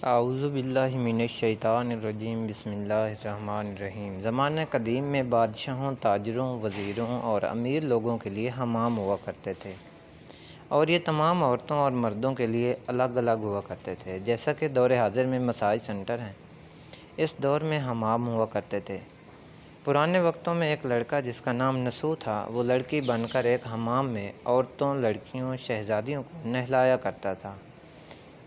اعوذ باللہ من الشیطان الرجیم بسم اللہ الرحمن الرحیم۔ زمانہ قدیم میں بادشاہوں، تاجروں، وزیروں اور امیر لوگوں کے لیے حمام ہوا کرتے تھے، اور یہ تمام عورتوں اور مردوں کے لیے الگ الگ ہوا کرتے تھے۔ جیسا کہ دور حاضر میں مساج سینٹر ہیں، اس دور میں حمام ہوا کرتے تھے۔ پرانے وقتوں میں ایک لڑکا جس کا نام نسو تھا، وہ لڑکی بن کر ایک حمام میں عورتوں، لڑکیوں، شہزادیوں کو نہلایا کرتا تھا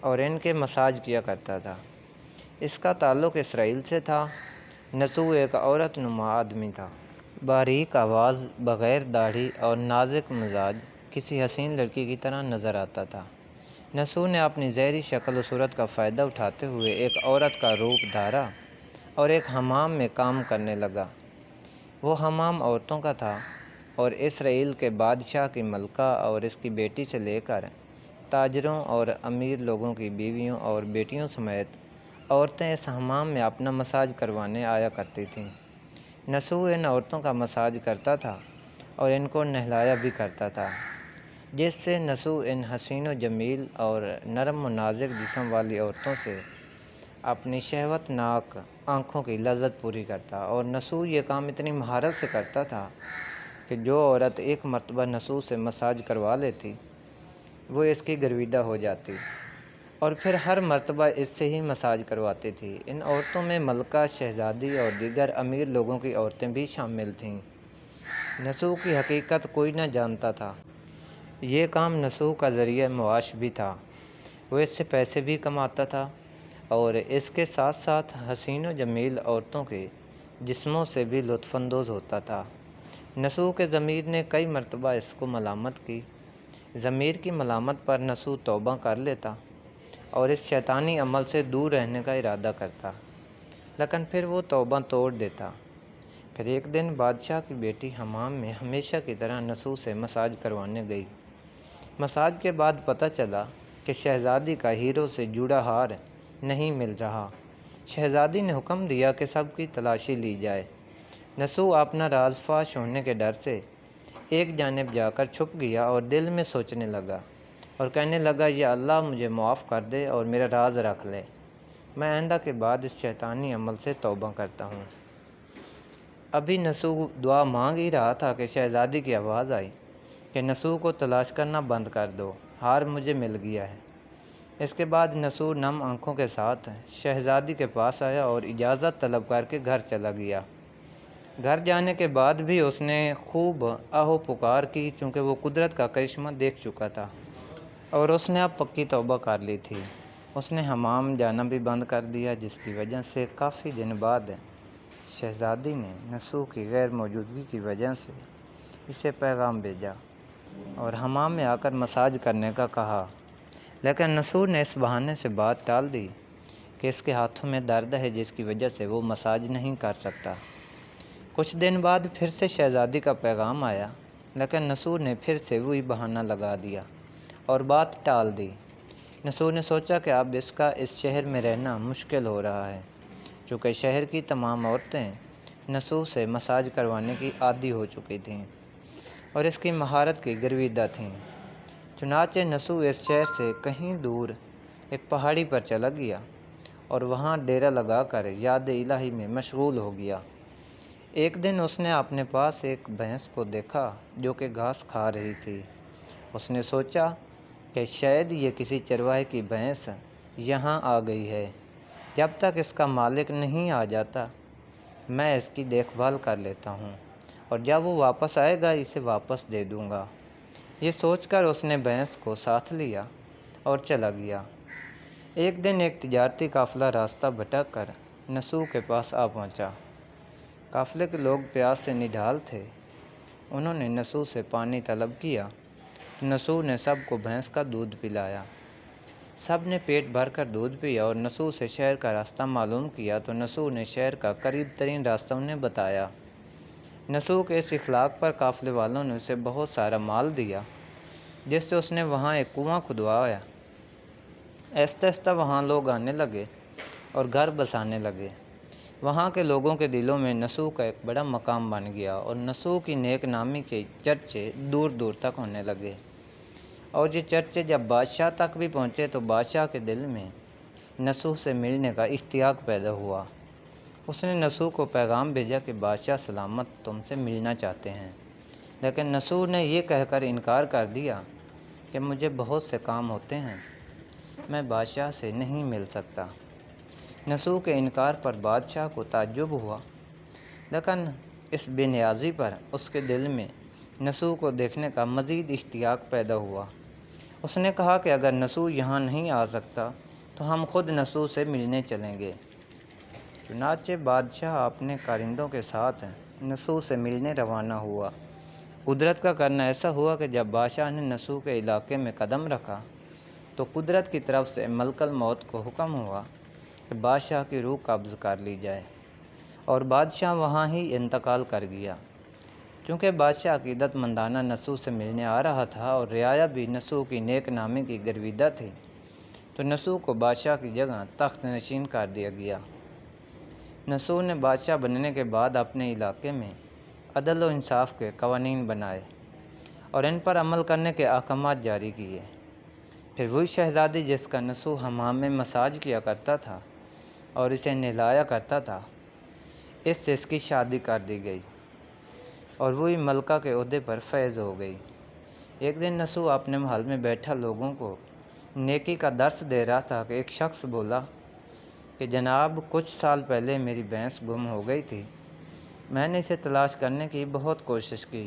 اور ان کے مساج کیا کرتا تھا۔ اس کا تعلق اسرائیل سے تھا۔ نسو ایک عورت نما آدمی تھا، باریک آواز، بغیر داڑھی اور نازک مزاج، کسی حسین لڑکی کی طرح نظر آتا تھا۔ نسو نے اپنی ظاہری شکل و صورت کا فائدہ اٹھاتے ہوئے ایک عورت کا روپ دھارا اور ایک حمام میں کام کرنے لگا۔ وہ حمام عورتوں کا تھا، اور اسرائیل کے بادشاہ کی ملکہ اور اس کی بیٹی سے لے کر تاجروں اور امیر لوگوں کی بیویوں اور بیٹیوں سمیت عورتیں اس حمام میں اپنا مساج کروانے آیا کرتی تھیں۔ نسو ان عورتوں کا مساج کرتا تھا اور ان کو نہلایا بھی کرتا تھا، جس سے نسو ان حسین و جمیل اور نرم و نازک جسم والی عورتوں سے اپنی شہوت ناک آنکھوں کی لذت پوری کرتا۔ اور نسو یہ کام اتنی مہارت سے کرتا تھا کہ جو عورت ایک مرتبہ نسو سے مساج کروا لیتی، وہ اس کی گرویدہ ہو جاتی اور پھر ہر مرتبہ اس سے ہی مساج کرواتی تھی۔ ان عورتوں میں ملکہ، شہزادی اور دیگر امیر لوگوں کی عورتیں بھی شامل تھیں۔ نسو کی حقیقت کوئی نہ جانتا تھا۔ یہ کام نسو کا ذریعہ معاش بھی تھا۔ وہ اس سے پیسے بھی کماتا تھا اور اس کے ساتھ ساتھ حسین و جمیل عورتوں کے جسموں سے بھی لطف اندوز ہوتا تھا۔ نسو کے ضمیر نے کئی مرتبہ اس کو ملامت کی۔ ضمیر کی ملامت پر نسو توبہ کر لیتا اور اس شیطانی عمل سے دور رہنے کا ارادہ کرتا، لیکن پھر وہ توبہ توڑ دیتا۔ پھر ایک دن بادشاہ کی بیٹی حمام میں ہمیشہ کی طرح نسو سے مساج کروانے گئی۔ مساج کے بعد پتہ چلا کہ شہزادی کا ہیروں سے جڑا ہار نہیں مل رہا۔ شہزادی نے حکم دیا کہ سب کی تلاشی لی جائے۔ نسو اپنا راز فاش ہونے کے ڈر سے ایک جانب جا کر چھپ گیا اور دل میں سوچنے لگا اور کہنے لگا، یا اللہ مجھے معاف کر دے اور میرا راز رکھ لے، میں آئندہ کے بعد اس شیطانی عمل سے توبہ کرتا ہوں۔ ابھی نسو دعا مانگ ہی رہا تھا کہ شہزادی کی آواز آئی کہ نسو کو تلاش کرنا بند کر دو، ہار مجھے مل گیا ہے۔ اس کے بعد نسو نم آنکھوں کے ساتھ شہزادی کے پاس آیا اور اجازت طلب کر کے گھر چلا گیا۔ گھر جانے کے بعد بھی اس نے خوب آہو پکار کی، چونکہ وہ قدرت کا کرشمہ دیکھ چکا تھا اور اس نے اب پکی توبہ کر لی تھی۔ اس نے حمام جانا بھی بند کر دیا، جس کی وجہ سے کافی دن بعد شہزادی نے نسو کی غیر موجودگی کی وجہ سے اسے پیغام بھیجا اور حمام میں آ کر مساج کرنے کا کہا، لیکن نسو نے اس بہانے سے بات ٹال دی کہ اس کے ہاتھوں میں درد ہے، جس کی وجہ سے وہ مساج نہیں کر سکتا۔ کچھ دن بعد پھر سے شہزادی کا پیغام آیا، لیکن نسو نے پھر سے وہی بہانہ لگا دیا اور بات ٹال دی۔ نسو نے سوچا کہ اب اس کا اس شہر میں رہنا مشکل ہو رہا ہے، چونکہ شہر کی تمام عورتیں نسو سے مساج کروانے کی عادی ہو چکی تھیں اور اس کی مہارت کی گرویدہ تھیں۔ چنانچہ نسو اس شہر سے کہیں دور ایک پہاڑی پر چلا گیا اور وہاں ڈیرا لگا کر یاد الہی میں مشغول ہو گیا۔ ایک دن اس نے اپنے پاس ایک بھینس کو دیکھا جو کہ گھاس کھا رہی تھی۔ اس نے سوچا کہ شاید یہ کسی چرواہے کی بھینس یہاں آ گئی ہے۔ جب تک اس کا مالک نہیں آ جاتا، میں اس کی دیکھ بھال کر لیتا ہوں اور جب وہ واپس آئے گا اسے واپس دے دوں گا۔ یہ سوچ کر اس نے بھینس کو ساتھ لیا اور چلا گیا۔ ایک دن ایک تجارتی قافلہ راستہ بھٹک کر نسو کے پاس آ پہنچا۔ قافلے کے لوگ پیاس سے نڈھال تھے۔ انہوں نے نسو سے پانی طلب کیا۔ نسو نے سب کو بھینس کا دودھ پلایا۔ سب نے پیٹ بھر کر دودھ پیا اور نسو سے شہر کا راستہ معلوم کیا تو نسو نے شہر کا قریب ترین راستہ انہیں بتایا۔ نسو کے اس اخلاق پر قافلے والوں نے اسے بہت سارا مال دیا، جس سے اس نے وہاں ایک کنواں کھدوایا۔ آہستہ آہستہ وہاں لوگ آنے لگے اور گھر بسانے لگے۔ وہاں کے لوگوں کے دلوں میں نسو کا ایک بڑا مقام بن گیا اور نسو کی نیک نامی کے چرچے دور دور تک ہونے لگے، اور یہ چرچے جب بادشاہ تک بھی پہنچے تو بادشاہ کے دل میں نسوح سے ملنے کا اشتیاق پیدا ہوا۔ اس نے نسوح کو پیغام بھیجا کہ بادشاہ سلامت تم سے ملنا چاہتے ہیں، لیکن نسوح نے یہ کہہ کر انکار کر دیا کہ مجھے بہت سے کام ہوتے ہیں، میں بادشاہ سے نہیں مل سکتا۔ نسوح کے انکار پر بادشاہ کو تعجب ہوا، لیکن اس بے نیازی پر اس کے دل میں نسوح کو دیکھنے کا مزید اشتیاق پیدا ہوا۔ اس نے کہا کہ اگر نسوح یہاں نہیں آ سکتا تو ہم خود نسوح سے ملنے چلیں گے۔ چنانچہ بادشاہ اپنے کارندوں کے ساتھ نسوح سے ملنے روانہ ہوا۔ قدرت کا کرنا ایسا ہوا کہ جب بادشاہ نے نسوح کے علاقے میں قدم رکھا تو قدرت کی طرف سے ملک الموت کو حکم ہوا کہ بادشاہ کی روح قبض کر لی جائے، اور بادشاہ وہاں ہی انتقال کر گیا۔ چونکہ بادشاہ عقیدت مندانہ نسوح سے ملنے آ رہا تھا اور رعایا بھی نسوح کی نیک نامی کی گرویدہ تھی، تو نسوح کو بادشاہ کی جگہ تخت نشین کر دیا گیا۔ نسوح نے بادشاہ بننے کے بعد اپنے علاقے میں عدل و انصاف کے قوانین بنائے اور ان پر عمل کرنے کے احکامات جاری کیے۔ پھر وہی شہزادی جس کا نسوح حمام میں مساج کیا کرتا تھا اور اسے نہلایا کرتا تھا، اس سے اس کی شادی کر دی گئی اور وہی ملکہ کے عہدے پر فیض ہو گئی۔ ایک دن نسوح اپنے محل میں بیٹھا لوگوں کو نیکی کا درس دے رہا تھا کہ ایک شخص بولا کہ جناب، کچھ سال پہلے میری بھینس گم ہو گئی تھی۔ میں نے اسے تلاش کرنے کی بہت کوشش کی،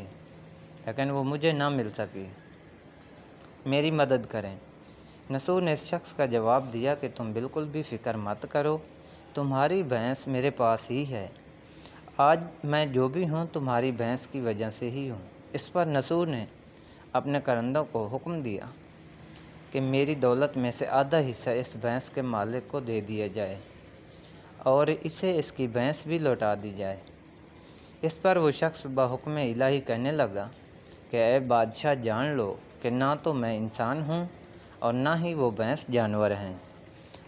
لیکن وہ مجھے نہ مل سکی، میری مدد کریں۔ نسوح نے اس شخص کا جواب دیا کہ تم بالکل بھی فکر مت کرو، تمہاری بھینس میرے پاس ہی ہے۔ آج میں جو بھی ہوں تمہاری بھینس کی وجہ سے ہی ہوں۔ اس پر نسوح نے اپنے کارندوں کو حکم دیا کہ میری دولت میں سے آدھا حصہ اس بھینس کے مالک کو دے دیا جائے اور اسے اس کی بھینس بھی لوٹا دی جائے۔ اس پر وہ شخص بحکم الہی کہنے لگا کہ اے بادشاہ، جان لو کہ نہ تو میں انسان ہوں اور نہ ہی وہ بھینس جانور ہیں،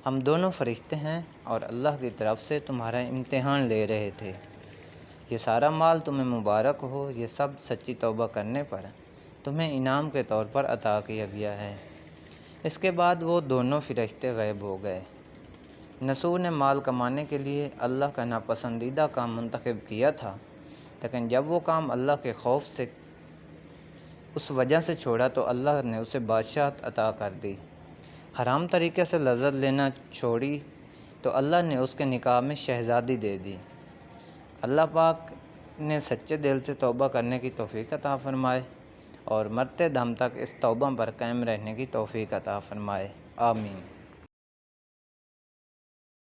ہم دونوں فرشتے ہیں اور اللہ کی طرف سے تمہارا امتحان لے رہے تھے۔ یہ سارا مال تمہیں مبارک ہو، یہ سب سچی توبہ کرنے پر تمہیں انعام کے طور پر عطا کیا گیا ہے۔ اس کے بعد وہ دونوں فرشتے غائب ہو گئے۔ نسوح نے مال کمانے کے لیے اللہ کا ناپسندیدہ کام منتخب کیا تھا، لیکن جب وہ کام اللہ کے خوف سے اس وجہ سے چھوڑا تو اللہ نے اسے بادشاہت عطا کر دی۔ حرام طریقے سے لذت لینا چھوڑی تو اللہ نے اس کے نکاح میں شہزادی دے دی۔ اللہ پاک نے سچے دل سے توبہ کرنے کی توفیق عطا فرمائے اور مرتے دم تک اس توبہ پر قائم رہنے کی توفیق عطا فرمائے، آمین۔